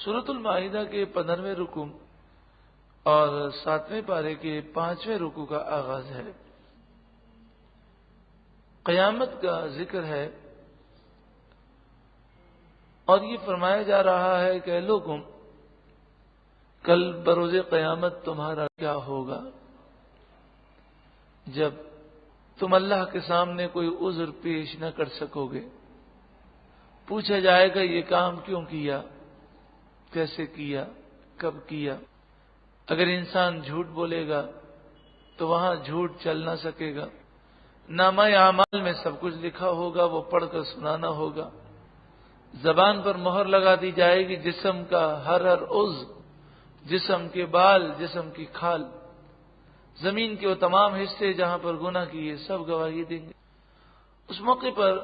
سورۃ المائدہ کے 15ویں رکوع اور 7ویں پارے کے 5ویں رکوع کا آغاز ہے۔ قیامت کا ذکر ہے اور یہ فرمایا جا رہا ہے کہ لوگوں کل بروز قیامت تمہارا کیا ہوگا، جب تم اللہ کے سامنے کوئی عذر پیش نہ کر سکو گے۔ پوچھا جائے گا یہ کام کیوں کیا، کیسے کیا، کب کیا۔ اگر انسان جھوٹ بولے گا تو وہاں جھوٹ چل نہ سکے گا۔ نامہ اعمال میں سب کچھ لکھا ہوگا، وہ پڑھ کر سنانا ہوگا۔ زبان پر مہر لگا دی جائے گی، جسم کا ہر عضو، جسم کے بال، جسم کی کھال، زمین کے وہ تمام حصے جہاں پر گناہ کیے سب گواہی دیں گے۔ اس موقع پر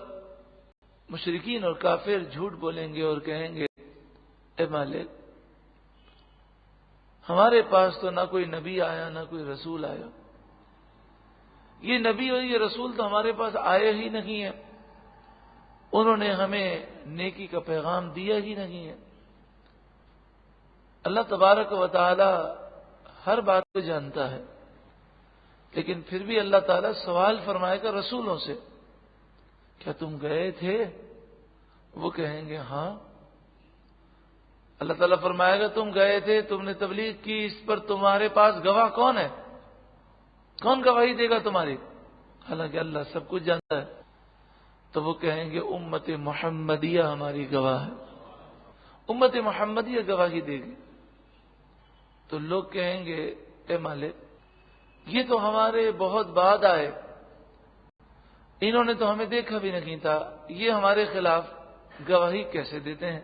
مشرکین اور کافر جھوٹ بولیں گے اور کہیں گے اے مالک، ہمارے پاس تو نہ کوئی نبی آیا نہ کوئی رسول آیا، یہ نبی اور یہ رسول تو ہمارے پاس آئے ہی نہیں ہیں، انہوں نے ہمیں نیکی کا پیغام دیا ہی نہیں ہے۔ اللہ تبارک و تعالی ہر بات کو جانتا ہے، لیکن پھر بھی اللہ تعالیٰ سوال فرمائے گا رسولوں سے، کیا تم گئے تھے؟ وہ کہیں گے ہاں۔ اللہ تعالیٰ فرمائے گا تم گئے تھے، تم نے تبلیغ کی، اس پر تمہارے پاس گواہ کون ہے؟ کون گواہی دے گا تمہاری؟ حالانکہ اللہ سب کچھ جانتا ہے۔ تو وہ کہیں گے امت محمدیہ ہماری گواہ ہے، امت محمدیہ گواہی دے گی۔ تو لوگ کہیں گے اے مالک، یہ تو ہمارے بہت بعد آئے، انہوں نے تو ہمیں دیکھا بھی نہیں تھا، یہ ہمارے خلاف گواہی کیسے دیتے ہیں؟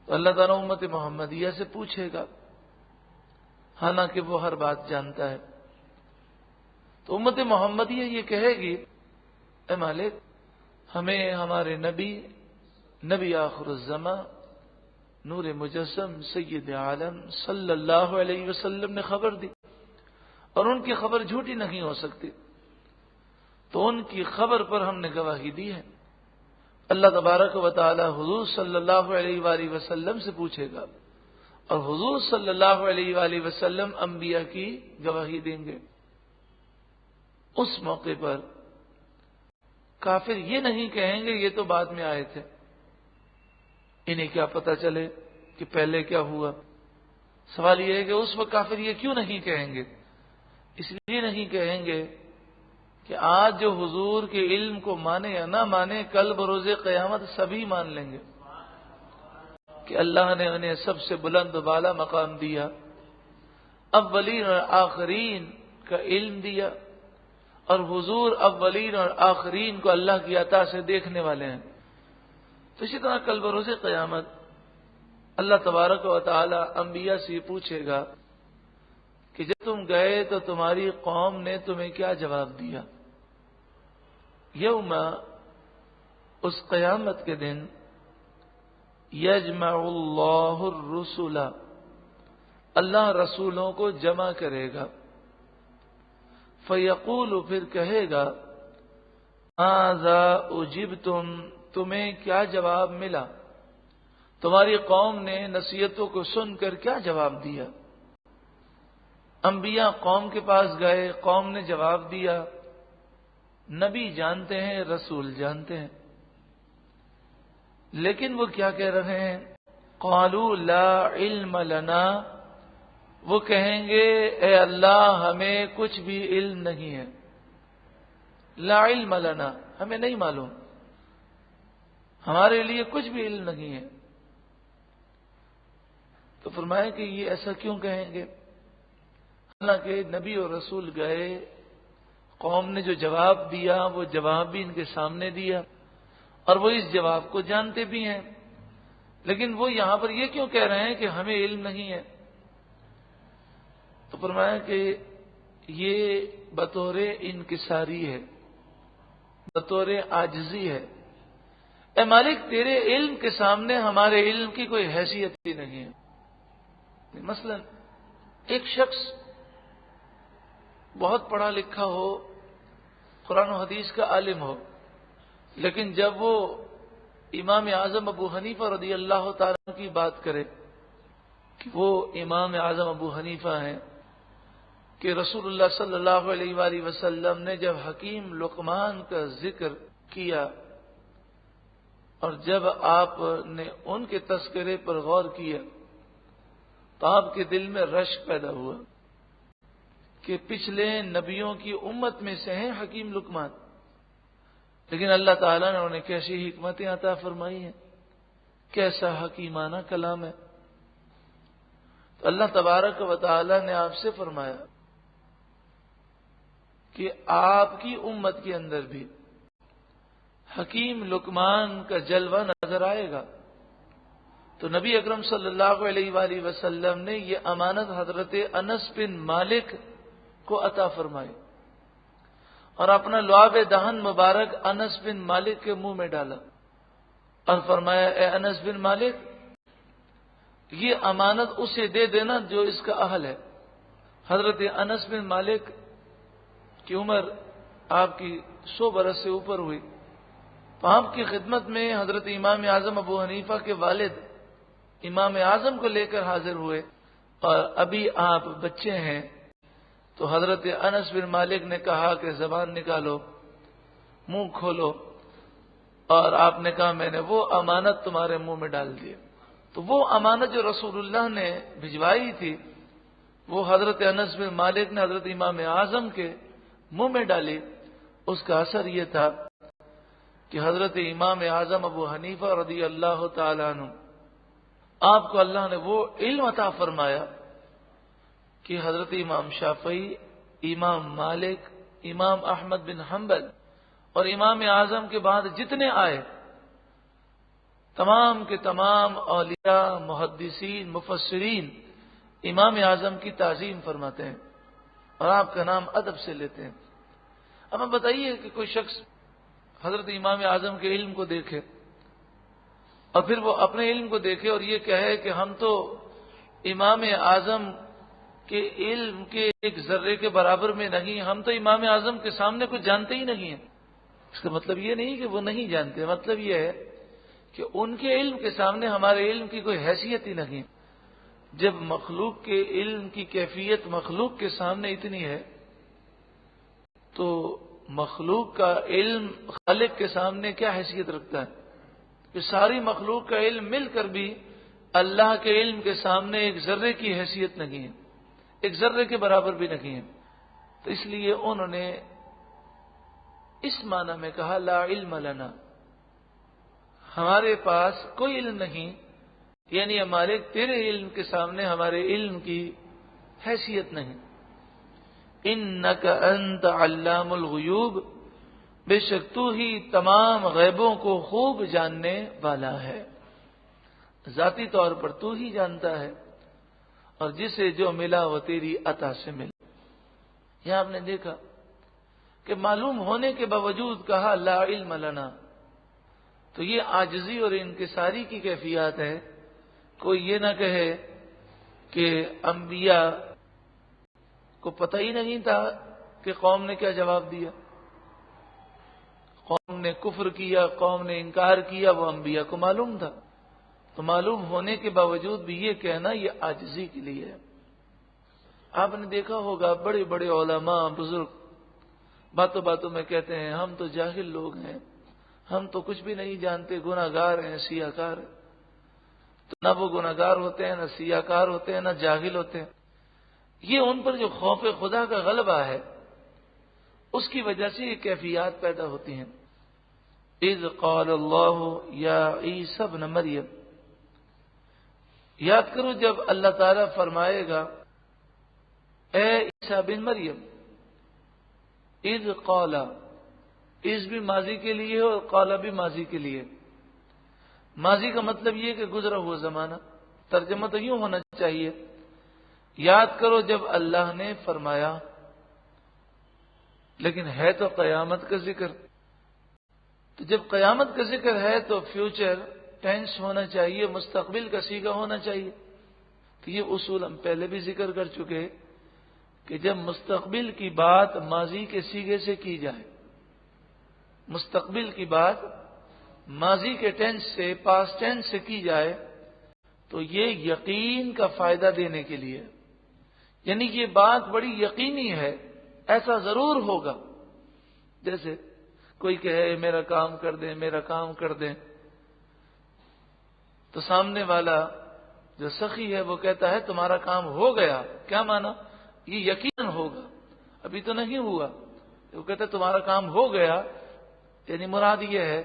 تو اللہ تعالیٰ امت محمدیہ سے پوچھے گا، حالانکہ وہ ہر بات جانتا ہے۔ تو امت محمدیہ یہ کہے گی اے مالک، ہمیں ہمارے نبی آخر الزمان نور مجسم سید عالم صلی اللہ علیہ وسلم نے خبر دی، اور ان کی خبر جھوٹی نہیں ہو سکتی، تو ان کی خبر پر ہم نے گواہی دی ہے۔ اللہ تبارک و تعالی حضور صلی اللہ علیہ وآلہ وسلم سے پوچھے گا، اور حضور صلی اللہ علیہ وآلہ وسلم انبیاء کی گواہی دیں گے۔ اس موقع پر کافر یہ نہیں کہیں گے یہ تو بعد میں آئے تھے، انہیں کیا پتہ چلے کہ پہلے کیا ہوا۔ سوال یہ ہے کہ اس وقت کافر یہ کیوں نہیں کہیں گے؟ اس لیے نہیں کہیں گے کہ آج جو حضور کے علم کو مانے یا نہ مانے، کل بروز قیامت سبھی مان لیں گے کہ اللہ نے انہیں سب سے بلند و بالا مقام دیا، اولین اور آخرین کا علم دیا، اور حضور اولین اور آخرین کو اللہ کی عطا سے دیکھنے والے ہیں۔ تو اسی طرح کل بروز قیامت اللہ تبارک و تعالی انبیاء سے پوچھے گا کہ جب تم گئے تو تمہاری قوم نے تمہیں کیا جواب دیا؟ یوم، اس قیامت کے دن، یجمع اللہ الرسل، اللہ رسولوں کو جمع کرے گا، فیقول، پھر کہے گا ماذا اجبتم، تمہیں کیا جواب ملا؟ تمہاری قوم نے نصیحتوں کو سن کر کیا جواب دیا؟ انبیاء قوم کے پاس گئے، قوم نے جواب دیا، نبی جانتے ہیں، رسول جانتے ہیں، لیکن وہ کیا کہہ رہے ہیں؟ قالوا لا علم لنا، وہ کہیں گے اے اللہ ہمیں کچھ بھی علم نہیں ہے، لا علم لنا، ہمیں نہیں معلوم، ہمارے لیے کچھ بھی علم نہیں ہے۔ تو فرمایا کہ یہ ایسا کیوں کہیں گے؟ حالانکہ نبی اور رسول گئے، قوم نے جو جواب دیا وہ جواب بھی ان کے سامنے دیا، اور وہ اس جواب کو جانتے بھی ہیں، لیکن وہ یہاں پر یہ کیوں کہہ رہے ہیں کہ ہمیں علم نہیں ہے؟ تو فرمایا کہ یہ بطور انکساری ہے، بطور عاجزی ہے۔ اے مالک، تیرے علم کے سامنے ہمارے علم کی کوئی حیثیت ہی نہیں ہے۔ مثلا ایک شخص بہت پڑھا لکھا ہو، قرآن و حدیث کا عالم ہو، لیکن جب وہ امام اعظم ابو حنیفہ رضی اللہ تعالیٰ کی بات کرے کہ وہ امام اعظم ابو حنیفہ ہیں کہ رسول اللہ صلی اللہ علیہ وآلہ وسلم نے جب حکیم لقمان کا ذکر کیا اور جب آپ نے ان کے تذکرے پر غور کیا تو آپ کے دل میں رشک پیدا ہوا کہ پچھلے نبیوں کی امت میں سے ہیں حکیم لقمان، لیکن اللہ تعالیٰ نے انہیں کیسی حکمتیں عطا فرمائی ہیں، کیسا حکیمانہ کلام ہے۔ تو اللہ تبارک و تعالیٰ نے آپ سے فرمایا کہ آپ کی امت کے اندر بھی حکیم لقمان کا جلوہ نظر آئے گا۔ تو نبی اکرم صلی اللہ علیہ وآلہ وسلم نے یہ امانت حضرت انس بن مالک کو عطا فرمائی اور اپنا لعاب دہن مبارک انس بن مالک کے منہ میں ڈالا اور فرمایا، اے انس بن مالک، یہ امانت اسے دے دینا جو اس کا اہل ہے۔ حضرت انس بن مالک کی عمر آپ کی 100 برس سے اوپر ہوئی، تو آپ کی خدمت میں حضرت امام اعظم ابو حنیفہ کے والد امام اعظم کو لے کر حاضر ہوئے، اور ابھی آپ بچے ہیں۔ تو حضرت انس بن مالک نے کہا کہ زبان نکالو، منہ کھولو، اور آپ نے کہا میں نے وہ امانت تمہارے منہ میں ڈال دی۔ تو وہ امانت جو رسول اللہ نے بھجوائی تھی وہ حضرت انس بن مالک نے حضرت امام اعظم کے منہ میں ڈالی۔ اس کا اثر یہ تھا کہ حضرت امام اعظم ابو حنیفہ رضی اللہ تعالیٰ عنہ، آپ کو اللہ نے وہ علم عطا فرمایا کہ حضرت امام شافعی، امام مالک، امام احمد بن حنبل اور امام اعظم کے بعد جتنے آئے تمام کے تمام اولیاء، محدثین، مفسرین امام اعظم کی تعظیم فرماتے ہیں اور آپ کا نام ادب سے لیتے ہیں۔ اب ہم بتائیے کہ کوئی شخص حضرت امام اعظم کے علم کو دیکھے اور پھر وہ اپنے علم کو دیکھے اور یہ کہے کہ ہم تو امام اعظم کے علم کے ایک ذرے کے برابر میں نہیں، ہم تو امام اعظم کے سامنے کچھ جانتے ہی نہیں ہیں۔ اس کا مطلب یہ نہیں کہ وہ نہیں جانتے، مطلب یہ ہے کہ ان کے علم کے سامنے ہمارے علم کی کوئی حیثیت ہی نہیں۔ جب مخلوق کے علم کی کیفیت مخلوق کے سامنے اتنی ہے تو مخلوق کا علم خالق کے سامنے کیا حیثیت رکھتا ہے؟ کہ ساری مخلوق کا علم مل کر بھی اللہ کے علم کے سامنے ایک ذرے کی حیثیت نہیں ہے، ایک ذرے کے برابر بھی نہیں ہے۔ تو اس لیے انہوں نے اس معنی میں کہا لا علم لنا، ہمارے پاس کوئی علم نہیں، یعنی ہمارے تیرے علم کے سامنے ہمارے علم کی حیثیت نہیں۔ انک انت علام الغیوب، بے شک تو ہی تمام غیبوں کو خوب جاننے والا ہے، ذاتی طور پر تو ہی جانتا ہے اور جسے جو ملا وہ تیری عطا سے ملا۔ یہاں آپ نے دیکھا کہ معلوم ہونے کے باوجود کہا لا علم لنا، تو یہ عاجزی اور انکساری کی کیفیات ہے۔ کوئی یہ نہ کہے کہ انبیاء کو پتہ ہی نہیں تھا کہ قوم نے کیا جواب دیا، قوم نے کفر کیا، قوم نے انکار کیا، وہ انبیاء کو معلوم تھا۔ تو معلوم ہونے کے باوجود بھی یہ کہنا یہ عاجزی کے لیے ہے۔ آپ نے دیکھا ہوگا بڑے بڑے علماء بزرگ باتوں باتوں میں کہتے ہیں ہم تو جاہل لوگ ہیں، ہم تو کچھ بھی نہیں جانتے، گناہگار ہیں، سیاہکار ہیں۔ تو نہ وہ گناہگار ہوتے ہیں، نہ سیاہکار ہوتے ہیں، نہ جاہل ہوتے ہیں۔ یہ ان پر جو خوف خدا کا غلبہ ہے اس کی وجہ سے یہ کیفیات پیدا ہوتی ہیں۔ اذ قال اللہ یا عیسی ابن مریم، یاد کرو جب اللہ تعالیٰ فرمائے گا اے عیسیٰ بن مریم، اذ قال، اذ بھی ماضی کے لیے اور قال بھی ماضی کے لیے۔ ماضی کا مطلب یہ کہ گزرا ہوا زمانہ، ترجمہ تو یوں ہونا چاہیے یاد کرو جب اللہ نے فرمایا، لیکن ہے تو قیامت کا ذکر۔ تو جب قیامت کا ذکر ہے تو فیوچر ٹینس ہونا چاہیے، مستقبل کا صیغہ ہونا چاہیے۔ تو یہ اصول ہم پہلے بھی ذکر کر چکے کہ جب مستقبل کی بات ماضی کے صیغے سے کی جائے، مستقبل کی بات ماضی کے ٹینس سے، پاسٹ ٹینس سے کی جائے تو یہ یقین کا فائدہ دینے کے لیے، یعنی یہ بات بڑی یقینی ہے، ایسا ضرور ہوگا۔ جیسے کوئی کہے میرا کام کر دیں، میرا کام کر دیں، تو سامنے والا جو سخی ہے وہ کہتا ہے تمہارا کام ہو گیا۔ کیا مانا؟ یہ یقین ہوگا، ابھی تو نہیں ہوا۔ وہ کہتا ہے تمہارا کام ہو گیا، یعنی مراد یہ ہے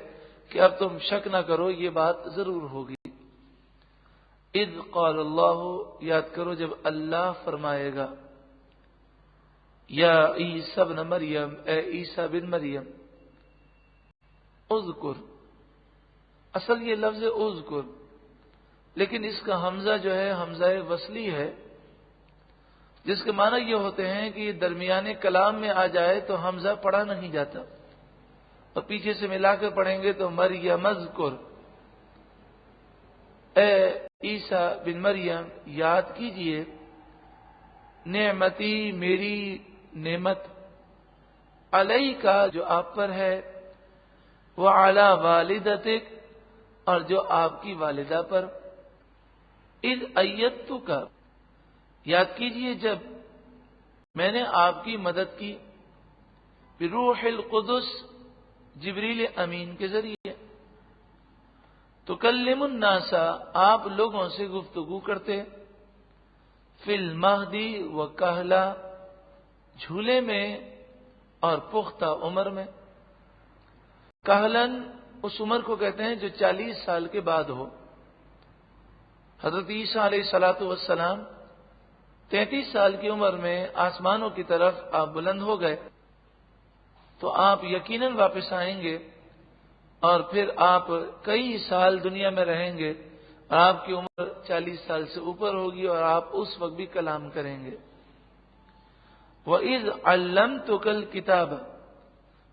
کہ اب تم شک نہ کرو، یہ بات ضرور ہوگی۔ اذ قال اللہ، یاد کرو جب اللہ فرمائے گا، یا عیسی ابن مریم، اے عیسی بن مریم، اذکر، اصل یہ لفظ اذکر، لیکن اس کا حمزہ جو ہے حمزہ وصلی ہے، جس کے معنی یہ ہوتے ہیں کہ یہ درمیانے کلام میں آ جائے تو حمزہ پڑھا نہیں جاتا، اور پیچھے سے ملا کر پڑھیں گے تو مریم اذکر، اے عیسی بن مریم یاد کیجئے، نعمتی، میری نعمت، علیہ کا جو آپ پر ہے، وعلی والدتک، اور جو آپ کی والدہ پر، اذ ایدتک، یاد کیجئے جب میں نے آپ کی مدد کی، بروح القدس، جبریل امین کے ذریعے، تکلم الناس، آپ لوگوں سے گفتگو کرتے، فی المہدی و کہلا، جھولے میں اور پختہ عمر میں۔ کہلن اس عمر کو کہتے ہیں جو 40 سال کے بعد ہو۔ حضرت عیسیٰ علیہ الصلوۃ والسلام 33 سال کی عمر میں آسمانوں کی طرف آپ بلند ہو گئے، تو آپ یقیناً واپس آئیں گے، اور پھر آپ کئی سال دنیا میں رہیں گے، اور آپ کی عمر 40 سال سے اوپر ہوگی، اور آپ اس وقت بھی کلام کریں گے۔ وَإِذْ عَلَّمْتُكَ الْكِتَابَ،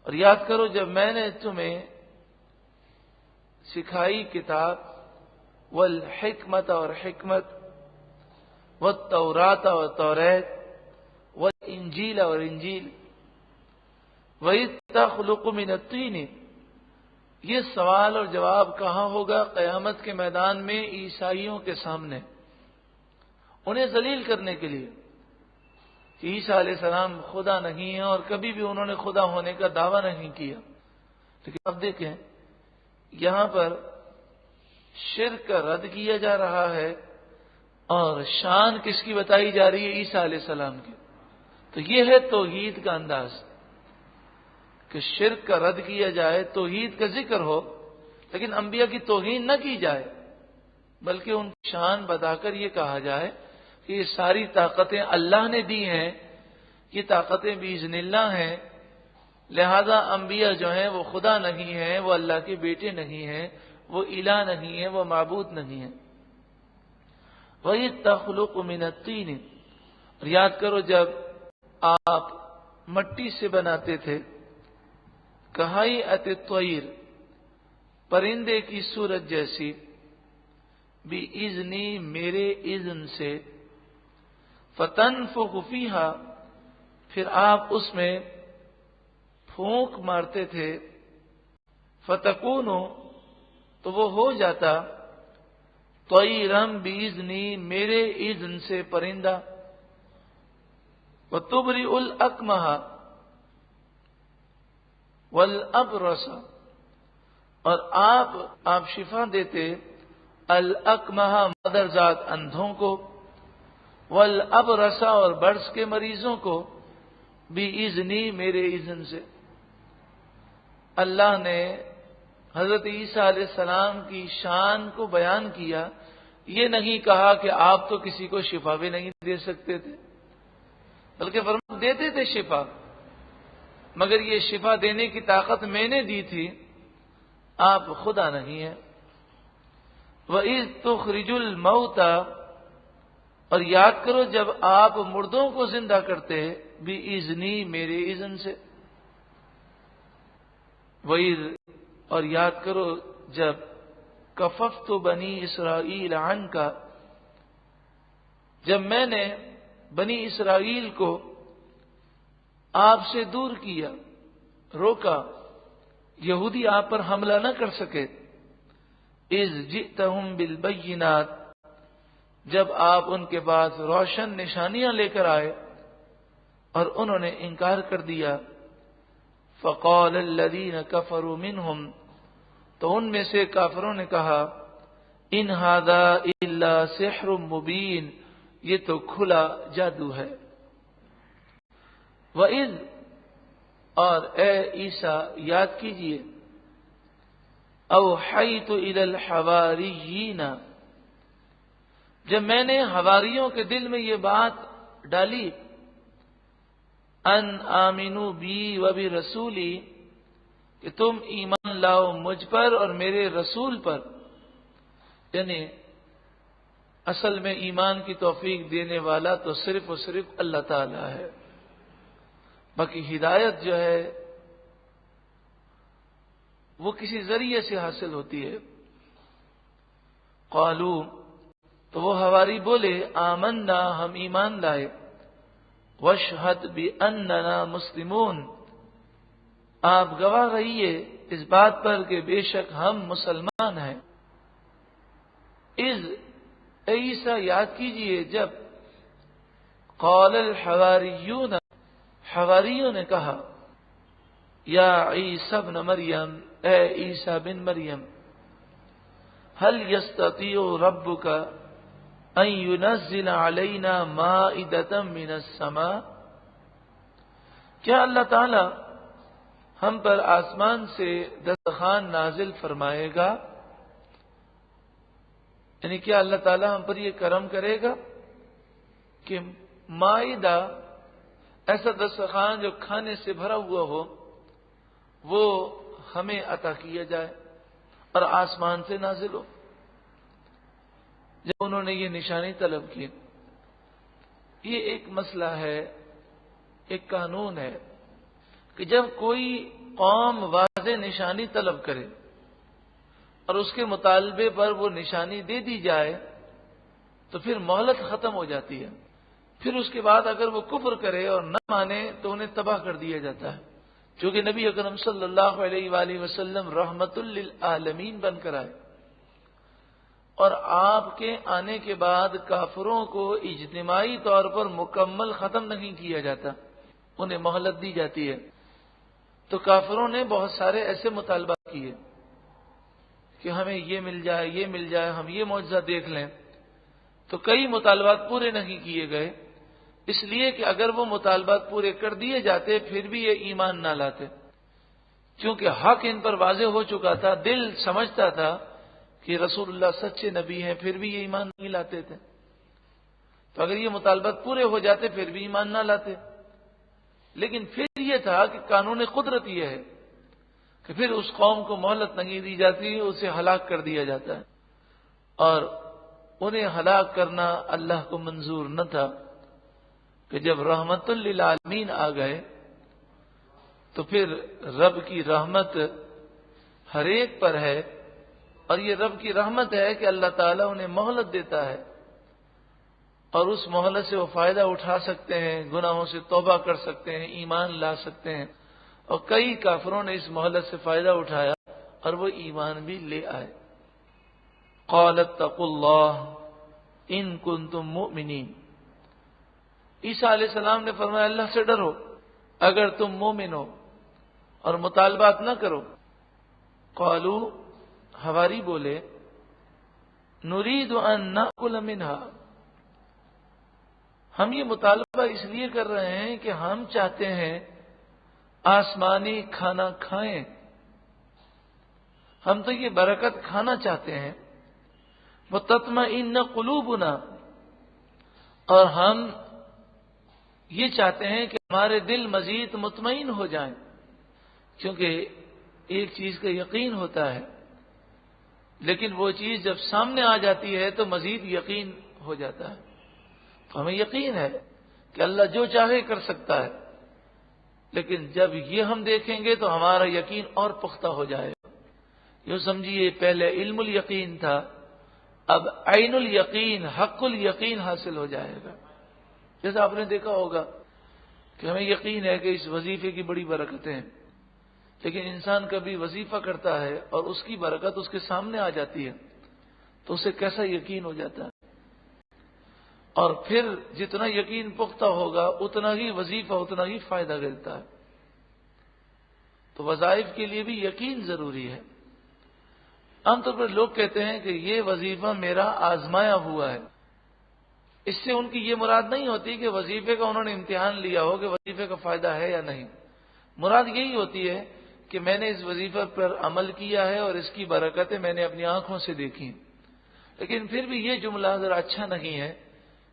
اور یاد کرو جب میں نے تمہیں سکھائی کتاب، والحکمت، اور حکمت، والتورات، اور توریت، والانجیل، اور انجیل، وَإِذْ تَخْلُقُ مِنَ الطِّينِ، یہ سوال اور جواب کہاں ہوگا؟ قیامت کے میدان میں عیسائیوں کے سامنے، انہیں ذلیل کرنے کے لیے کہ عیسیٰ علیہ السلام خدا نہیں ہے، اور کبھی بھی انہوں نے خدا ہونے کا دعویٰ نہیں کیا۔ لیکن اب دیکھیں یہاں پر شرک کا رد کیا جا رہا ہے، اور شان کس کی بتائی جا رہی ہے؟ عیسیٰ علیہ السلام کی۔ تو یہ ہے توحید کا انداز، کہ شرک کا رد کیا جائے، توحید کا ذکر ہو، لیکن انبیاء کی توہین نہ کی جائے، بلکہ ان کی شان بتا کر یہ کہا جائے کہ یہ ساری طاقتیں اللہ نے دی ہیں، یہ طاقتیں باذن اللہ ہیں، لہذا انبیاء جو ہیں وہ خدا نہیں ہیں، وہ اللہ کے بیٹے نہیں ہیں، وہ الہ نہیں ہیں، وہ معبود نہیں ہیں۔ وَإِذْ تَخْلُقُ مِنَ الطِّينِ، اور یاد کرو جب آپ مٹی سے بناتے تھے، کہیئۃ الطیر، پرندے کی صورت جیسی، بِإِذْنِی، میرے اذن سے، فَتَنْفُخُ فِیہا، پھر آپ اس میں پھونک مارتے تھے، فَتَکُونُ، تو وہ ہو جاتا، طَیْرًا بِإِذْنِی، میرے اذن سے پرندہ، وَتُبْرِئُ الْأَکْمَحَ وَالْأَبْرَصَ، اور آپ شفا دیتے، الاکمہ، مادرزاد اندھوں کو، والابرص، اور برص کے مریضوں کو، باذنی، میرے اذن سے۔ اللہ نے حضرت عیسیٰ علیہ السلام کی شان کو بیان کیا، یہ نہیں کہا کہ آپ تو کسی کو شفا بھی نہیں دے سکتے تھے، بلکہ فرمان دیتے تھے شفا، مگر یہ شفا دینے کی طاقت میں نے دی تھی، آپ خدا نہیں ہیں۔ وَإِذْ تُخْرِجُ الْمَوْتَى، اور یاد کرو جب آپ مردوں کو زندہ کرتے، بِإِذْنِی، میرے اذن سے۔ وَإِذْ، اور یاد کرو جب کففت بنی اسرائیل عنک، جب میں نے بنی اسرائیل کو آپ سے دور کیا، روکا، یہودی آپ پر حملہ نہ کر سکے، اذ جئتہم بالبینات، جب آپ ان کے پاس روشن نشانیاں لے کر آئے اور انہوں نے انکار کر دیا، فقال الذین کفروا منہم، تو ان میں سے کافروں نے کہا، ان ھذا الا سحر مبین، یہ تو کھلا جادو ہے۔ وَإِذْ، اور اے عیسیٰ یاد کیجئے، اوحیت الی الحواریین، جب میں نے حواریوں کے دل میں یہ بات ڈالی، ان آمنوا بی و برسولی، کہ تم ایمان لاؤ مجھ پر اور میرے رسول پر، یعنی اصل میں ایمان کی توفیق دینے والا تو صرف اور صرف اللہ تعالی ہے، باقی ہدایت جو ہے وہ کسی ذریعے سے حاصل ہوتی ہے۔ قالو، تو وہ حواری بولے، آمنا، ہم ایمان لائے، واشہد باننا مسلمون، آپ گواہ رہیے اس بات پر کہ بے شک ہم مسلمان ہیں۔ اذ، اے عیسیٰ یاد کیجئے جب، قال الحواریون، حواریوں نے کہا، یا عیسی ابن مریم، اے عیسیٰ بن مریم، هل يستطيع ربك ان ينزل علينا مائدة من السماء، کیا اللہ تعالی ہم پر آسمان سے دسترخوان نازل فرمائے گا؟ یعنی کیا اللہ تعالی ہم پر یہ کرم کرے گا کہ مائدہ، ایسا دسترخوان جو کھانے سے بھرا ہوا ہو، وہ ہمیں عطا کیا جائے اور آسمان سے نازل ہو؟ جب انہوں نے یہ نشانی طلب کی، یہ ایک مسئلہ ہے، ایک قانون ہے کہ جب کوئی قوم واضح نشانی طلب کرے اور اس کے مطالبے پر وہ نشانی دے دی جائے تو پھر مہلت ختم ہو جاتی ہے، پھر اس کے بعد اگر وہ کفر کرے اور نہ مانے تو انہیں تباہ کر دیا جاتا ہے، کیونکہ نبی اکرم صلی اللہ علیہ وآلہ وسلم رحمت للعالمین بن کر آئے، اور آپ کے آنے کے بعد کافروں کو اجتماعی طور پر مکمل ختم نہیں کیا جاتا، انہیں مہلت دی جاتی ہے۔ تو کافروں نے بہت سارے ایسے مطالبات کیے کہ ہمیں یہ مل جائے، یہ مل جائے، ہم یہ معجزہ دیکھ لیں، تو کئی مطالبات پورے نہیں کیے گئے، اس لیے کہ اگر وہ مطالبات پورے کر دیے جاتے پھر بھی یہ ایمان نہ لاتے، کیونکہ حق ان پر واضح ہو چکا تھا، دل سمجھتا تھا کہ رسول اللہ سچے نبی ہیں، پھر بھی یہ ایمان نہیں لاتے تھے۔ تو اگر یہ مطالبات پورے ہو جاتے پھر بھی ایمان نہ لاتے، لیکن پھر یہ تھا کہ قانون قدرت یہ ہے کہ پھر اس قوم کو مہلت نہیں دی جاتی، اسے ہلاک کر دیا جاتا ہے، اور انہیں ہلاک کرنا اللہ کو منظور نہ تھا کہ جب رحمت للعالمین آ گئے تو پھر رب کی رحمت ہر ایک پر ہے، اور یہ رب کی رحمت ہے کہ اللہ تعالیٰ انہیں مہلت دیتا ہے اور اس مہلت سے وہ فائدہ اٹھا سکتے ہیں، گناہوں سے توبہ کر سکتے ہیں، ایمان لا سکتے ہیں، اور کئی کافروں نے اس مہلت سے فائدہ اٹھایا اور وہ ایمان بھی لے آئے۔ قال اتقوا اللہ ان کنتم مؤمنین، عیسیٰ علیہ السلام نے فرمایا اللہ سے ڈرو اگر تم مومن ہو اور مطالبات نہ کرو۔ قالو، حواری بولے، نرید ان ناکل منہا، ہم یہ مطالبہ اس لیے کر رہے ہیں کہ ہم چاہتے ہیں آسمانی کھانا کھائیں، ہم تو یہ برکت کھانا چاہتے ہیں، وتطمئن قلوبنا، اور ہم یہ چاہتے ہیں کہ ہمارے دل مزید مطمئن ہو جائیں، کیونکہ ایک چیز کا یقین ہوتا ہے لیکن وہ چیز جب سامنے آ جاتی ہے تو مزید یقین ہو جاتا ہے۔ تو ہمیں یقین ہے کہ اللہ جو چاہے کر سکتا ہے، لیکن جب یہ ہم دیکھیں گے تو ہمارا یقین اور پختہ ہو جائے گا۔ یوں سمجھیے پہلے علم الیقین تھا، اب عین الیقین، حق الیقین حاصل ہو جائے گا۔ جیسا آپ نے دیکھا ہوگا کہ ہمیں یقین ہے کہ اس وظیفے کی بڑی برکتیں ہیں، لیکن انسان کبھی وظیفہ کرتا ہے اور اس کی برکت اس کے سامنے آ جاتی ہے تو اسے کیسا یقین ہو جاتا ہے اور پھر جتنا یقین پختہ ہوگا اتنا ہی وظیفہ اتنا ہی فائدہ ملتا ہے. تو وظائف کے لیے بھی یقین ضروری ہے. عام طور پر لوگ کہتے ہیں کہ یہ وظیفہ میرا آزمایا ہوا ہے. اس سے ان کی یہ مراد نہیں ہوتی کہ وظیفے کا انہوں نے امتحان لیا ہو کہ وظیفے کا فائدہ ہے یا نہیں. مراد یہی ہوتی ہے کہ میں نے اس وظیفے پر عمل کیا ہے اور اس کی برکتیں میں نے اپنی آنکھوں سے دیکھی. لیکن پھر بھی یہ جملہ ذرا اچھا نہیں ہے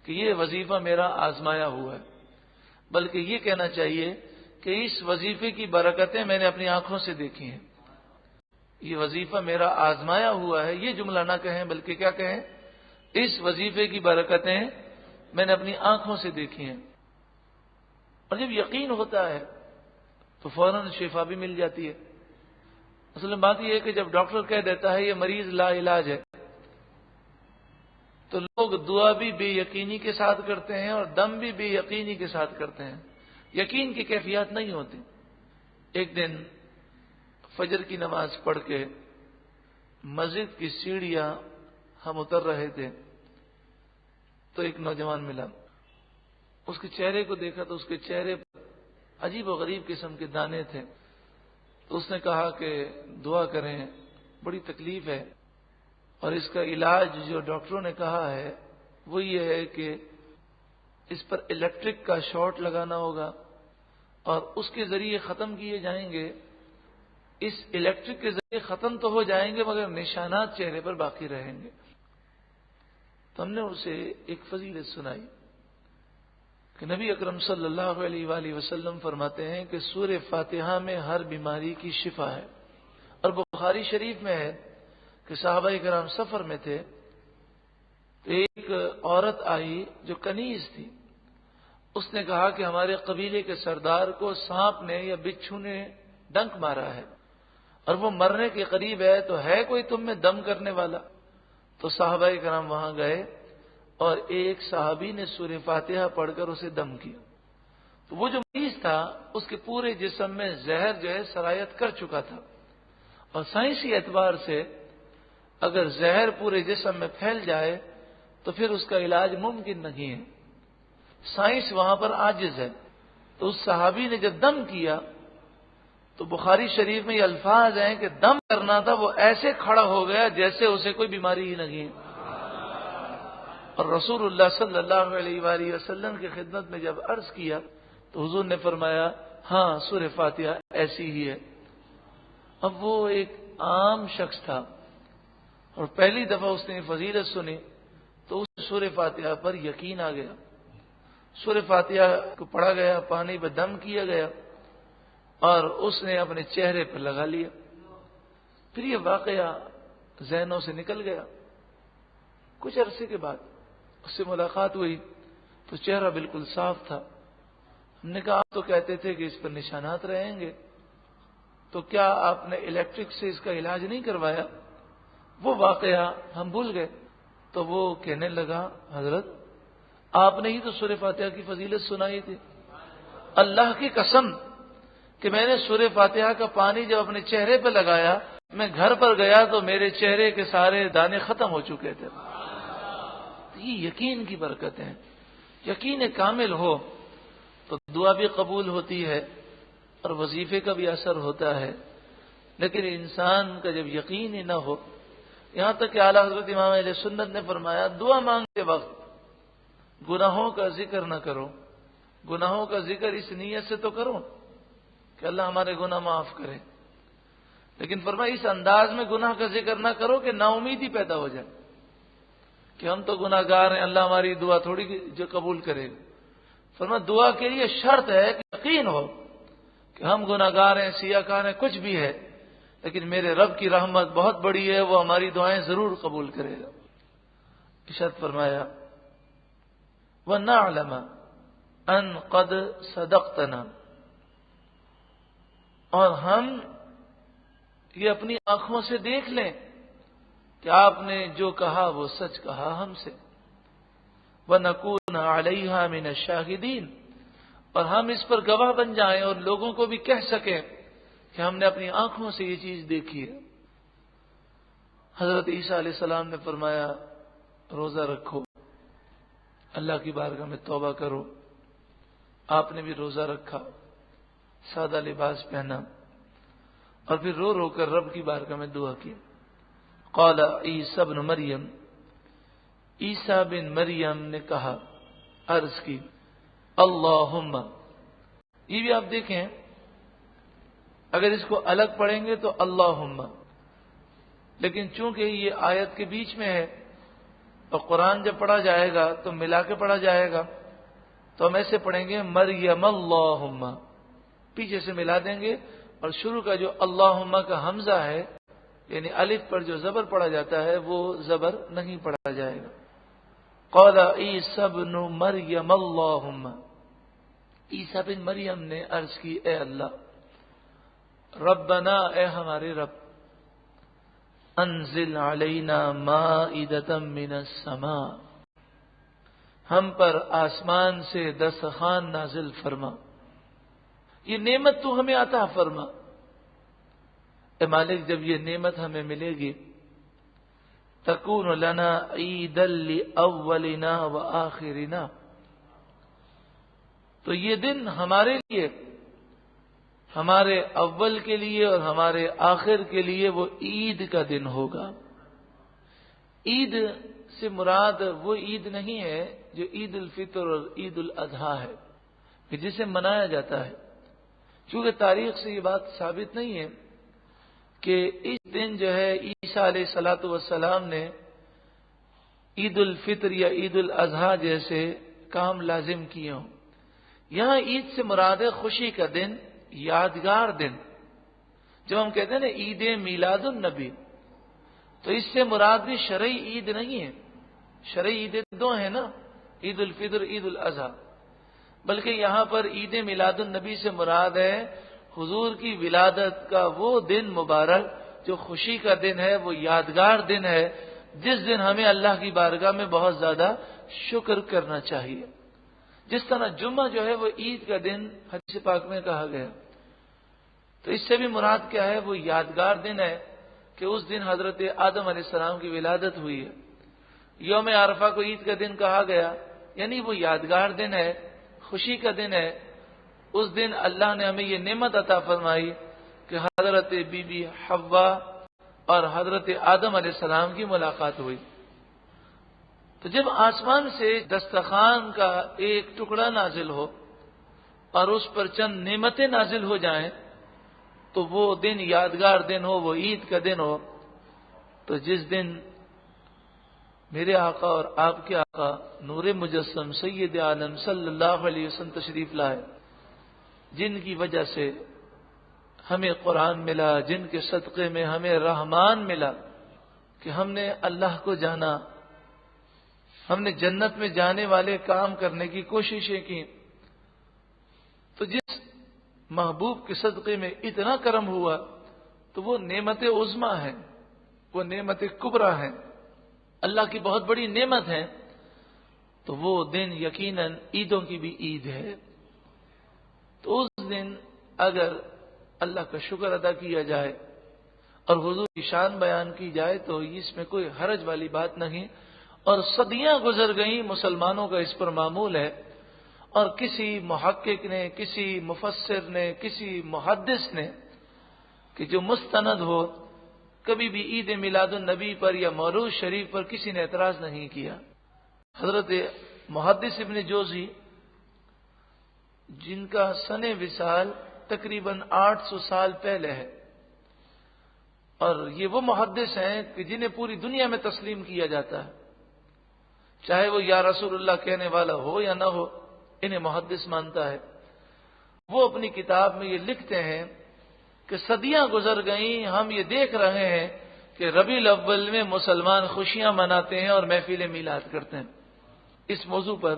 کہ یہ وظیفہ میرا آزمایا ہوا ہے، بلکہ یہ کہنا چاہیے کہ اس وظیفے کی برکتیں میں نے اپنی آنکھوں سے دیکھی ہیں. یہ وظیفہ میرا آزمایا ہوا ہے، یہ جملہ نہ کہیں بلکہ کیا کہیں، اس وظیفے کی برکتیں میں نے اپنی آنکھوں سے دیکھی ہیں. اور جب یقین ہوتا ہے تو فوراً شفا بھی مل جاتی ہے. اصل میں بات یہ ہے کہ جب ڈاکٹر کہہ دیتا ہے یہ مریض لا علاج ہے، تو لوگ دعا بھی بے یقینی کے ساتھ کرتے ہیں اور دم بھی بے یقینی کے ساتھ کرتے ہیں. یقین کی کیفیت نہیں ہوتی. ایک دن فجر کی نماز پڑھ کے مسجد کی سیڑھیاں ہم اتر رہے تھے تو ایک نوجوان ملا. اس کے چہرے کو دیکھا تو اس کے چہرے پر عجیب و غریب قسم کے دانے تھے. تو اس نے کہا کہ دعا کریں، بڑی تکلیف ہے، اور اس کا علاج جو ڈاکٹروں نے کہا ہے وہ یہ ہے کہ اس پر الیکٹرک کا شارٹ لگانا ہوگا اور اس کے ذریعے ختم کیے جائیں گے. اس الیکٹرک کے ذریعے ختم تو ہو جائیں گے مگر نشانات چہرے پر باقی رہیں گے. تو ہم نے اسے ایک فضیلت سنائی کہ نبی اکرم صلی اللہ علیہ وآلہ وسلم فرماتے ہیں کہ سورہ فاتحہ میں ہر بیماری کی شفا ہے. اور بخاری شریف میں ہے کہ صحابہ کرام سفر میں تھے تو ایک عورت آئی جو کنیز تھی. اس نے کہا کہ ہمارے قبیلے کے سردار کو سانپ نے یا بچھو نے ڈنک مارا ہے اور وہ مرنے کے قریب ہے، تو ہے کوئی تم میں دم کرنے والا؟ تو صحابہ کرام وہاں گئے اور ایک صحابی نے سورہ فاتحہ پڑھ کر اسے دم کیا. تو وہ جو مریض تھا اس کے پورے جسم میں زہر جو ہے سرایت کر چکا تھا، اور سائنسی اعتبار سے اگر زہر پورے جسم میں پھیل جائے تو پھر اس کا علاج ممکن نہیں ہے. سائنس وہاں پر عاجز ہے. تو اس صحابی نے جب دم کیا تو بخاری شریف میں یہ الفاظ ہیں کہ دم کرنا تھا وہ ایسے کھڑا ہو گیا جیسے اسے کوئی بیماری ہی نہیں ہے. اور رسول اللہ صلی اللہ علیہ وآلہ وسلم کی خدمت میں جب عرض کیا تو حضور نے فرمایا ہاں سورہ فاتحہ ایسی ہی ہے. اب وہ ایک عام شخص تھا اور پہلی دفعہ اس نے فضیلت سنی تو اس سورہ فاتحہ پر یقین آ گیا. سورہ فاتحہ کو پڑھا گیا، پانی پہ دم کیا گیا اور اس نے اپنے چہرے پر لگا لیا. پھر یہ واقعہ ذہنوں سے نکل گیا. کچھ عرصے کے بعد اس سے ملاقات ہوئی تو چہرہ بالکل صاف تھا. ہم نے کہا آپ تو کہتے تھے کہ اس پر نشانات رہیں گے، تو کیا آپ نے الیکٹرک سے اس کا علاج نہیں کروایا؟ وہ واقعہ ہم بھول گئے. تو وہ کہنے لگا حضرت آپ نے ہی تو سورہ فاتحہ کی فضیلت سنائی تھی. اللہ کی قسم کہ میں نے سورہ فاتحہ کا پانی جب اپنے چہرے پہ لگایا، میں گھر پر گیا تو میرے چہرے کے سارے دانے ختم ہو چکے تھے. یہ یقین کی برکت ہے. یقین کامل ہو تو دعا بھی قبول ہوتی ہے اور وظیفے کا بھی اثر ہوتا ہے. لیکن انسان کا جب یقین ہی نہ ہو، یہاں تک کہ اعلیٰ حضرت امام اہل سنت نے فرمایا دعا مانگتے وقت گناہوں کا ذکر نہ کرو. گناہوں کا ذکر اس نیت سے تو کرو کہ اللہ ہمارے گناہ معاف کرے، لیکن فرمایا اس انداز میں گناہ کا ذکر نہ کرو کہ نا امیدی پیدا ہو جائے کہ ہم تو گناہ گار ہیں، اللہ ہماری دعا تھوڑی جو قبول کرے گا. فرمایا دعا کے لیے شرط ہے کہ یقین ہو کہ ہم گناہ گار ہیں، سیاہ کار ہیں، کچھ بھی ہے، لیکن میرے رب کی رحمت بہت بڑی ہے، وہ ہماری دعائیں ضرور قبول کرے گا. ارشاد فرمایا وَنَعْلَمَ أَنْ قَدْ صَدَقْتَنَا، اور ہم یہ اپنی آنکھوں سے دیکھ لیں کہ آپ نے جو کہا وہ سچ کہا ہم سے. وَنَكُونَ عَلَيْهَا مِنَ الشَّاهِدِينَ، اور ہم اس پر گواہ بن جائیں اور لوگوں کو بھی کہہ سکیں کہ ہم نے اپنی آنکھوں سے یہ چیز دیکھی ہے. حضرت عیسیٰ علیہ السلام نے فرمایا روزہ رکھو. اللہ کی بارگاہ میں توبہ کرو. آپ نے بھی روزہ رکھا, سادہ لباس پہنا, اور پھر رو رو کر رب کی بارگاہ میں دعا کی. قال عیسی ابن مریم, عیسیٰ بن مریم نے کہا, عرض کی, اللہم. یہ بھی آپ دیکھیں, اگر اس کو الگ پڑھیں گے تو اللہم, لیکن چونکہ یہ آیت کے بیچ میں ہے اور قرآن جب پڑھا جائے گا تو ملا کے پڑھا جائے گا, تو ہم ایسے پڑھیں گے مریم اللہم, پیچھے سے ملا دیں گے, اور شروع کا جو اللہم کا حمزہ ہے یعنی الف پر جو زبر پڑھا جاتا ہے وہ زبر نہیں پڑھا جائے گا. قال عیسی ابن مریم اللہم, عیسیٰ بن مریم نے عرض کی, اے اللہ, ربنا, اے ہمارے رب, انزل علینا مائدۃ من السماء, ہم پر آسمان سے دسترخوان نازل فرما, یہ نعمت تو ہمیں عطا فرما. اے مالک, جب یہ نعمت ہمیں ملے گی, تکون لنا عیدا لاولنا وآخرنا, تو یہ دن ہمارے لیے, ہمارے اول کے لیے اور ہمارے آخر کے لیے وہ عید کا دن ہوگا. عید سے مراد وہ عید نہیں ہے جو عید الفطر اور عید الاضحیٰ ہے کہ جسے منایا جاتا ہے, کیونکہ تاریخ سے یہ بات ثابت نہیں ہے کہ اس دن جو ہے عیسیٰ علیہ الصلوۃ والسلام نے عید الفطر یا عید الاضحیٰ جیسے کام لازم کیے ہوں. یہاں عید سے مراد ہے خوشی کا دن, یادگار دن. جب ہم کہتے ہیں نا عید میلاد النبی, تو اس سے مراد بھی شرعی عید نہیں ہے. شرعی عید دو ہیں نا, عید الفطر, عید الاضحیٰ, بلکہ یہاں پر عید میلاد النبی سے مراد ہے حضور کی ولادت کا وہ دن مبارک جو خوشی کا دن ہے, وہ یادگار دن ہے, جس دن ہمیں اللہ کی بارگاہ میں بہت زیادہ شکر کرنا چاہیے. جس طرح جمعہ جو ہے وہ عید کا دن حدیث پاک میں کہا گیا, تو اس سے بھی مراد کیا ہے, وہ یادگار دن ہے کہ اس دن حضرت آدم علیہ السلام کی ولادت ہوئی ہے. یوم عرفہ کو عید کا دن کہا گیا, یعنی وہ یادگار دن ہے, خوشی کا دن ہے. اس دن اللہ نے ہمیں یہ نعمت عطا فرمائی کہ حضرت بی بی حوا اور حضرت آدم علیہ السلام کی ملاقات ہوئی. تو جب آسمان سے دسترخوان کا ایک ٹکڑا نازل ہو اور اس پر چند نعمتیں نازل ہو جائیں, تو وہ دن یادگار دن ہو, وہ عید کا دن ہو. تو جس دن میرے آقا اور آپ کے آقا نور مجسم سید عالم صلی اللہ علیہ وسلم تشریف لائے, جن کی وجہ سے ہمیں قرآن ملا, جن کے صدقے میں ہمیں رحمان ملا کہ ہم نے اللہ کو جانا, ہم نے جنت میں جانے والے کام کرنے کی کوششیں کی, تو جس محبوب کے صدقے میں اتنا کرم ہوا تو وہ نعمت عظمیٰ ہے, وہ نعمت کبریٰ ہے, اللہ کی بہت بڑی نعمت ہے. تو وہ دن یقیناً عیدوں کی بھی عید ہے. تو اس دن اگر اللہ کا شکر ادا کیا جائے اور حضور کی شان بیان کی جائے تو اس میں کوئی حرج والی بات نہیں. اور صدیاں گزر گئیں, مسلمانوں کا اس پر معمول ہے, اور کسی محقق نے, کسی مفسر نے, کسی محدث نے کہ جو مستند ہو, کبھی بھی عید میلاد النبی پر یا مولود شریف پر کسی نے اعتراض نہیں کیا. حضرت محدث ابن جوزی, جن کا سن وصال تقریباً 800 سال پہلے ہے, اور یہ وہ محدث ہیں کہ جنہیں پوری دنیا میں تسلیم کیا جاتا ہے, چاہے وہ یا رسول اللہ کہنے والا ہو یا نہ ہو, انہیں محدث مانتا ہے. وہ اپنی کتاب میں یہ لکھتے ہیں کہ صدیاں گزر گئیں, ہم یہ دیکھ رہے ہیں کہ ربیع الاول میں مسلمان خوشیاں مناتے ہیں اور محفل میلاد کرتے ہیں. اس موضوع پر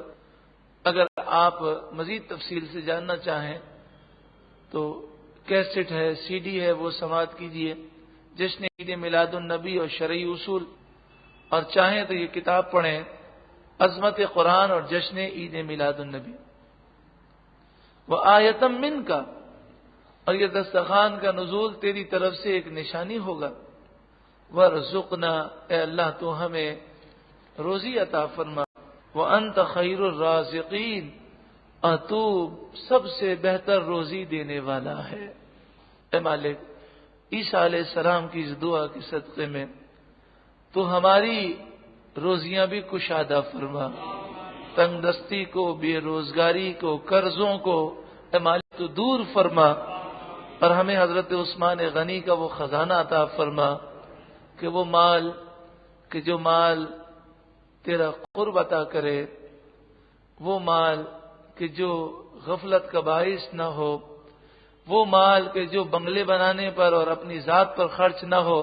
اگر آپ مزید تفصیل سے جاننا چاہیں تو کیسٹ ہے, سی ڈی ہے, وہ سماعت کیجئے, جشن عید میلاد النبی اور شرعی اصول, اور چاہیں تو یہ کتاب پڑھیں, عظمت قرآن اور جشن عید میلاد النبی. وہ آیتم من کا, اور یہ دسترخوان کا نزول تیری طرف سے ایک نشانی ہوگا. ورزقنا, اے اللہ تو ہمیں روزی عطا فرما, وَأَنْتَ خَيْرُ الرَّازِقِينَ، اور تو سب سے بہتر روزی دینے والا ہے۔ اے مالک، عیسیٰ علیہ السلام کی اس دعا کے صدقے میں تو ہماری روزیاں بھی کشادہ فرما، تنگ دستی کو، بے روزگاری کو، قرضوں کو اے مالک تو دور فرما، اور ہمیں حضرت عثمان غنی کا وہ خزانہ عطا فرما کہ وہ مال، کہ جو مال تیرا قرب عطا کرے، وہ مال کہ جو غفلت کا باعث نہ ہو، وہ مال کہ جو بنگلے بنانے پر اور اپنی ذات پر خرچ نہ ہو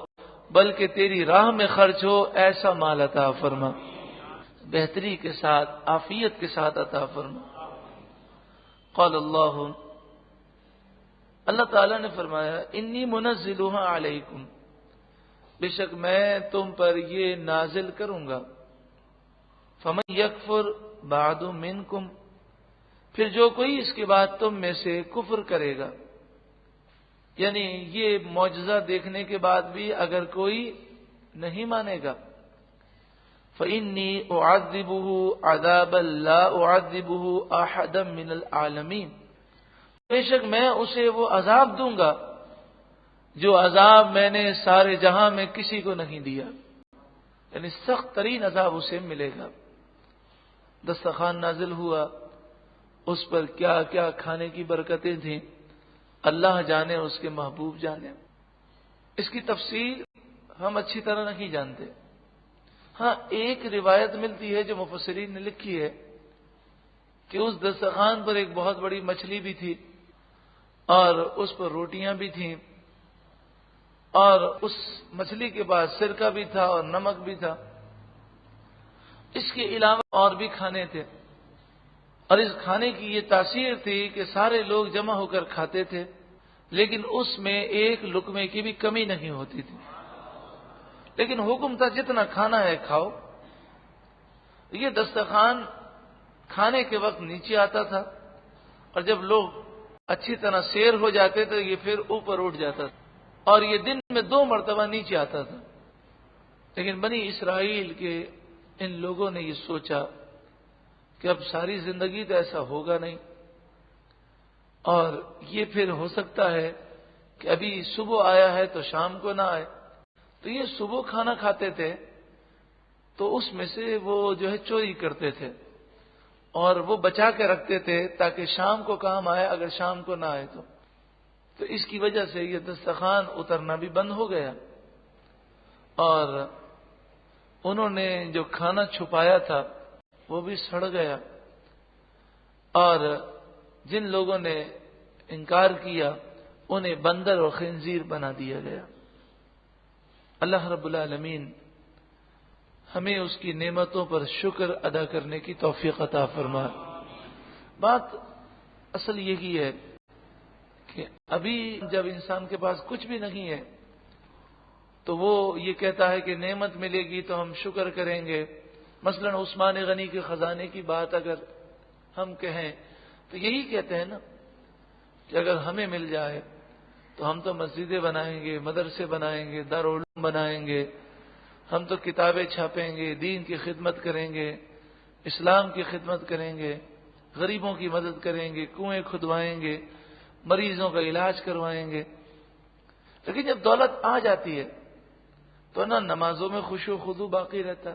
بلکہ تیری راہ میں خرچ ہو، ایسا مال عطا فرما، بہتری کے ساتھ، عافیت کے ساتھ عطا فرما۔ قال اللہ تعالیٰ نے فرمایا انی منزلها علیکم، بے شک میں تم پر یہ نازل کروں گا، فمن یکفر بعد منکم، پھر جو کوئی اس کے بعد تم میں سے کفر کرے گا، یعنی یہ معجزہ دیکھنے کے بعد بھی اگر کوئی نہیں مانے گا، فإنی اعذبہ عذابا لا اعذبہ احدا من العالمین، بے شک میں اسے وہ عذاب دوں گا جو عذاب میں نے سارے جہاں میں کسی کو نہیں دیا، یعنی سخت ترین عذاب اسے ملے گا۔ دسترخوان نازل ہوا، اس پر کیا کیا کھانے کی برکتیں تھیں، اللہ جانے، اس کے محبوب جانے۔ اس کی تفصیل ہم اچھی طرح نہیں جانتے۔ ہاں ایک روایت ملتی ہے جو مفسرین نے لکھی ہے کہ اس دسترخوان پر ایک بہت بڑی مچھلی بھی تھی اور اس پر روٹیاں بھی تھیں، اور اس مچھلی کے پاس سرکہ بھی تھا اور نمک بھی تھا، اس کے علاوہ اور بھی کھانے تھے، اور اس کھانے کی یہ تاثیر تھی کہ سارے لوگ جمع ہو کر کھاتے تھے، لیکن اس میں ایک لقمے کی بھی کمی نہیں ہوتی تھی، لیکن حکم تھا جتنا کھانا ہے کھاؤ۔ یہ دسترخوان کھانے کے وقت نیچے آتا تھا، اور جب لوگ اچھی طرح سیر ہو جاتے تھے یہ پھر اوپر اٹھ جاتا تھا، اور یہ دن میں 2 مرتبہ نیچے آتا تھا۔ لیکن بنی اسرائیل کے ان لوگوں نے یہ سوچا کہ اب ساری زندگی تو ایسا ہوگا نہیں، اور یہ پھر ہو سکتا ہے کہ ابھی صبح آیا ہے تو شام کو نہ آئے، تو یہ صبح کھانا کھاتے تھے تو اس میں سے وہ جو ہے چوری کرتے تھے اور وہ بچا کے رکھتے تھے تاکہ شام کو کام آئے، اگر شام کو نہ آئے تو اس کی وجہ سے یہ دسترخوان اترنا بھی بند ہو گیا، اور انہوں نے جو کھانا چھپایا تھا وہ بھی سڑ گیا، اور جن لوگوں نے انکار کیا انہیں بندر اور خنزیر بنا دیا گیا۔ اللہ رب العالمین ہمیں اس کی نعمتوں پر شکر ادا کرنے کی توفیق عطا فرمائے۔ بات اصل یہی ہے کہ ابھی جب انسان کے پاس کچھ بھی نہیں ہے تو وہ یہ کہتا ہے کہ نعمت ملے گی تو ہم شکر کریں گے۔ مثلا عثمان غنی کے خزانے کی بات اگر ہم کہیں تو یہی کہتے ہیں نا کہ اگر ہمیں مل جائے تو ہم تو مسجدیں بنائیں گے، مدرسے بنائیں گے، دارالعلوم بنائیں گے، ہم تو کتابیں چھاپیں گے، دین کی خدمت کریں گے، اسلام کی خدمت کریں گے، غریبوں کی مدد کریں گے، کنویں کھدوائیں گے، مریضوں کا علاج کروائیں گے۔ لیکن جب دولت آ جاتی ہے تو نہ نمازوں میں خشوع و خضوع باقی رہتا،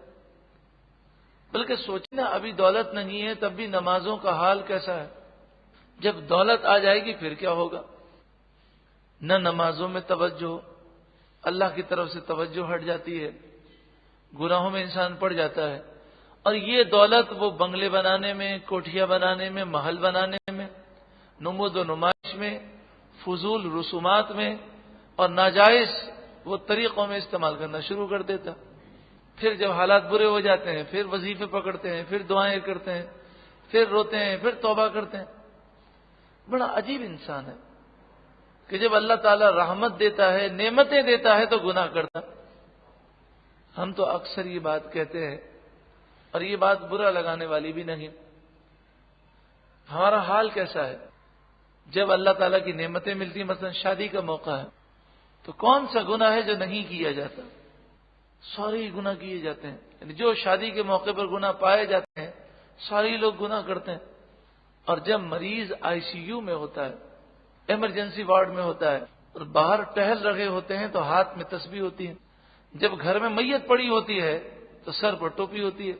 بلکہ سوچنا ابھی دولت نہیں ہے تب بھی نمازوں کا حال کیسا ہے، جب دولت آ جائے گی پھر کیا ہوگا؟ نہ نمازوں میں توجہ، اللہ کی طرف سے توجہ ہٹ جاتی ہے، گناہوں میں انسان پڑ جاتا ہے، اور یہ دولت وہ بنگلے بنانے میں، کوٹھیاں بنانے میں، محل بنانے میں، نمود و نمائش میں، فضول رسومات میں اور ناجائز وہ طریقوں میں استعمال کرنا شروع کر دیتا۔ پھر جب حالات برے ہو جاتے ہیں پھر وظیفے پکڑتے ہیں، پھر دعائیں کرتے ہیں، پھر روتے ہیں، پھر توبہ کرتے ہیں۔ بڑا عجیب انسان ہے کہ جب اللہ تعالیٰ رحمت دیتا ہے، نعمتیں دیتا ہے تو گناہ کرتا۔ ہم تو اکثر یہ بات کہتے ہیں اور یہ بات برا لگانے والی بھی نہیں۔ ہمارا حال کیسا ہے جب اللہ تعالیٰ کی نعمتیں ملتی ہیں؟ مثلا شادی کا موقع ہے تو کون سا گناہ ہے جو نہیں کیا جاتا؟ سارے ہی گناہ کیے جاتے ہیں، یعنی جو شادی کے موقع پر گناہ پائے جاتے ہیں سارے لوگ گناہ کرتے ہیں، اور جب مریض آئی سی یو میں ہوتا ہے، ایمرجنسی وارڈ میں ہوتا ہے، اور باہر ٹہل رہے ہوتے ہیں تو ہاتھ میں تسبیح ہوتی ہے، جب گھر میں میت پڑی ہوتی ہے تو سر پر ٹوپی ہوتی ہے،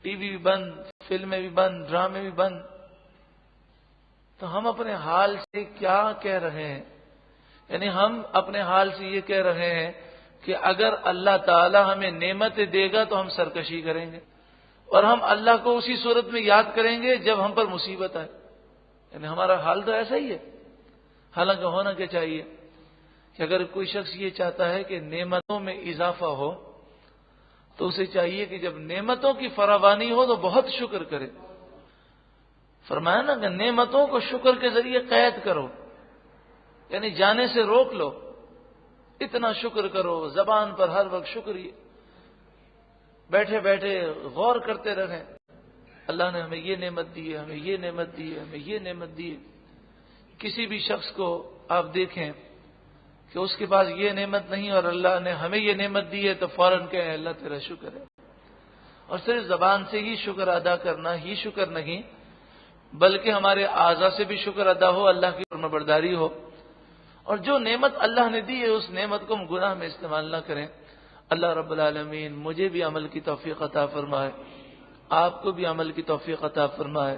ٹی وی بھی بند، فلمیں بھی بند، ڈرامے بھی بند. تو ہم اپنے حال سے کیا کہہ رہے ہیں؟ یعنی ہم اپنے حال سے یہ کہہ رہے ہیں کہ اگر اللہ تعالی ہمیں نعمتیں دے گا تو ہم سرکشی کریں گے، اور ہم اللہ کو اسی صورت میں یاد کریں گے جب ہم پر مصیبت آئے. یعنی ہمارا حال تو ایسا ہی ہے. حالانکہ ہونا کیا چاہیے کہ اگر کوئی شخص یہ چاہتا ہے کہ نعمتوں میں اضافہ ہو تو اسے چاہیے کہ جب نعمتوں کی فراوانی ہو تو بہت شکر کرے. فرمایا نا کہ نعمتوں کو شکر کے ذریعے قید کرو، یعنی جانے سے روک لو. اتنا شکر کرو، زبان پر ہر وقت شکریہ، بیٹھے بیٹھے غور کرتے رہیں اللہ نے ہمیں یہ نعمت دی ہے، ہمیں یہ نعمت دی ہے، ہمیں یہ نعمت دی ہے. کسی بھی شخص کو آپ دیکھیں کہ اس کے پاس یہ نعمت نہیں اور اللہ نے ہمیں یہ نعمت دی ہے تو فوراً کہیں اللہ تیرا شکر ہے. اور صرف زبان سے ہی شکر ادا کرنا ہی شکر نہیں، بلکہ ہمارے اعضاء سے بھی شکر ادا ہو، اللہ کی فرمانبرداری ہو. اور جو نعمت اللہ نے دی ہے اس نعمت کو ہم گناہ میں استعمال نہ کریں. اللہ رب العالمین مجھے بھی عمل کی توفیق عطا فرمائے، آپ کو بھی عمل کی توفیق عطا فرمائے،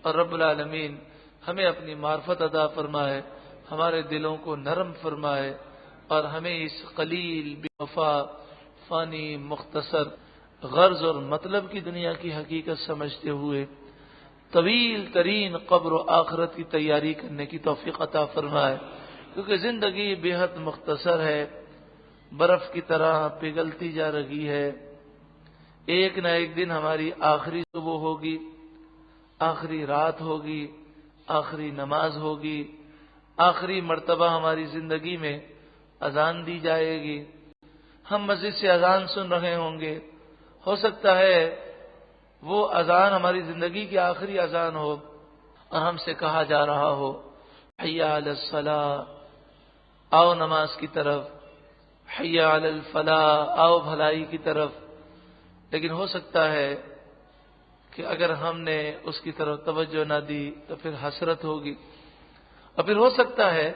اور رب العالمین ہمیں اپنی معرفت عطا فرمائے، ہمارے دلوں کو نرم فرمائے، اور ہمیں اس قلیل بے وفا فانی مختصر غرض اور مطلب کی دنیا کی حقیقت سمجھتے ہوئے طویل ترین قبر و آخرت کی تیاری کرنے کی توفیق عطا فرمائے. کیونکہ زندگی بے حد مختصر ہے، برف کی طرح پگھلتی جا رہی ہے. ایک نہ ایک دن ہماری آخری صبح ہوگی، آخری رات ہوگی، آخری نماز ہوگی، آخری مرتبہ ہماری زندگی میں اذان دی جائے گی. ہم مسجد سے اذان سن رہے ہوں گے، ہو سکتا ہے وہ اذان ہماری زندگی کی آخری اذان ہو، اور ہم سے کہا جا رہا ہو حی علی الصلاۃ، آؤ نماز کی طرف، حی علی الفلاح، آؤ بھلائی کی طرف. لیکن ہو سکتا ہے کہ اگر ہم نے اس کی طرف توجہ نہ دی تو پھر حسرت ہوگی. اور پھر ہو سکتا ہے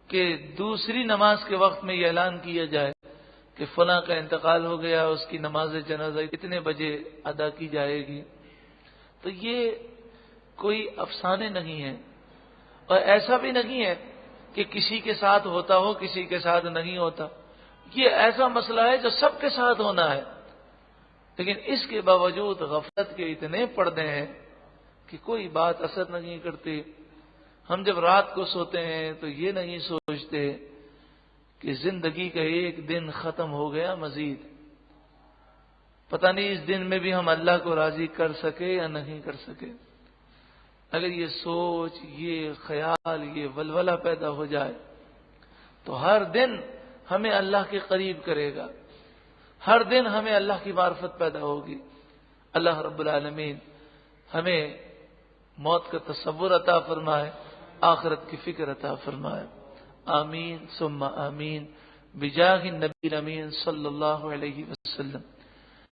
کہ دوسری نماز کے وقت میں یہ اعلان کیا جائے کہ فلاں کا انتقال ہو گیا، اس کی نماز جنازہ اتنے بجے ادا کی جائے گی. تو یہ کوئی افسانے نہیں ہے، اور ایسا بھی نہیں ہے کہ کسی کے ساتھ ہوتا ہو کسی کے ساتھ نہیں ہوتا. یہ ایسا مسئلہ ہے جو سب کے ساتھ ہونا ہے. لیکن اس کے باوجود غفلت کے اتنے پردے ہیں کہ کوئی بات اثر نہیں کرتی. ہم جب رات کو سوتے ہیں تو یہ نہیں سوچتے کہ زندگی کا ایک دن ختم ہو گیا، مزید پتہ نہیں اس دن میں بھی ہم اللہ کو راضی کر سکے یا نہیں کر سکے. اگر یہ سوچ، یہ خیال، یہ ولولہ پیدا ہو جائے تو ہر دن ہمیں اللہ کے قریب کرے گا، ہر دن ہمیں اللہ کی معرفت پیدا ہوگی. اللہ رب العالمین ہمیں موت کا تصور عطا فرمائے، آخرت کی فکر عطا فرمائے. آمین ثم آمین بجاہ النبی الامین صلی اللہ علیہ وسلم.